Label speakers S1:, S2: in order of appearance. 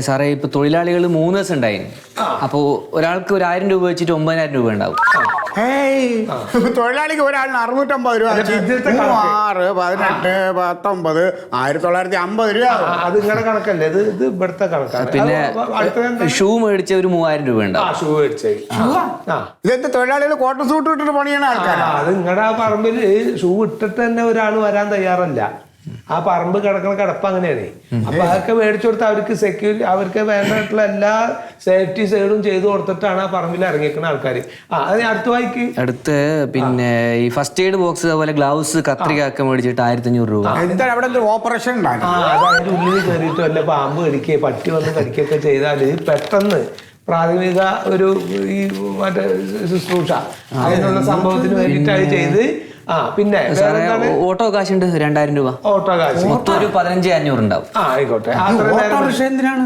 S1: സാറേ ഇപ്പൊ തൊഴിലാളികൾ 3 ദിവസം ഉണ്ടായി. അപ്പോ ഒരാൾക്ക് 1000 രൂപ വെച്ചിട്ട് 9000 രൂപ ഉണ്ടാവും.
S2: തൊഴിലാളിക്ക് ഒരാളിന് 650 രൂപ, 6, 18, 19, 1950 രൂപ.
S3: അത് നിങ്ങളുടെ കണക്കല്ലേ? ഇത് ഇവിടുത്തെ കണക്കാണ്.
S1: പിന്നെ ഷൂ മേടിച്ച ഒരു 3000 രൂപ ഉണ്ടാവും.
S3: ഷൂ മേടിച്ചത്
S2: ഇതെന്ത് തൊഴിലാളികൾ കോട്ടൺ സൂട്ട് ഇട്ടിട്ട് പണിയണ ആൾക്കാരാ?
S3: അത് നിങ്ങളുടെ ആ പറമ്പിൽ ഷൂ ഇട്ടിട്ട് തന്നെ ഒരാൾ വരാൻ തയ്യാറല്ല. ആ പറമ്പ് കിടക്കണ കിടപ്പ് അങ്ങനെയാണ്. അപ്പൊ അതൊക്കെ മേടിച്ചു കൊടുത്ത് അവർക്ക് സെക്യൂരിറ്റി, അവർക്ക് വേണ്ടിയിട്ടുള്ള എല്ലാ സേഫ്റ്റി സൈഡും ചെയ്തു കൊടുത്തിട്ടാണ് ആ പറമ്പിൽ ഇറങ്ങിക്കുന്ന ആൾക്കാർ. അത് അടുത്ത വായിക്ക്
S1: അടുത്ത് പിന്നെ ഈ ഫസ്റ്റ് എയ്ഡ് ബോക്സ്, അതുപോലെ ഗ്ലൗസ്, കത്രിക ഒക്കെ മേടിച്ചിട്ട് 1500 രൂപ.
S2: എന്താ അവിടെ ഓപ്പറേഷൻ
S3: അത് അതിന്റെ ഉള്ളിൽ കയറിയിട്ട് വല്ല പാമ്പ് കടിക്കുക, പട്ടി വന്ന് കടിക്കുകയൊക്കെ ചെയ്താൽ പെട്ടെന്ന് പ്രാഥമിക ഒരു ഈ മറ്റേ ശുശ്രൂഷ അതിനുള്ള സംഭവത്തിന് വേണ്ടിയിട്ടാണ് ചെയ്ത്. പിന്നെ
S1: ഓട്ടോ കാശുണ്ട് 2000 രൂപ.
S3: ഓട്ടോ കാശ്
S1: മൊത്തം ഒരു 15500 ഉണ്ടാവും.
S3: ആയിക്കോട്ടെ.
S2: എന്തിനാണ്?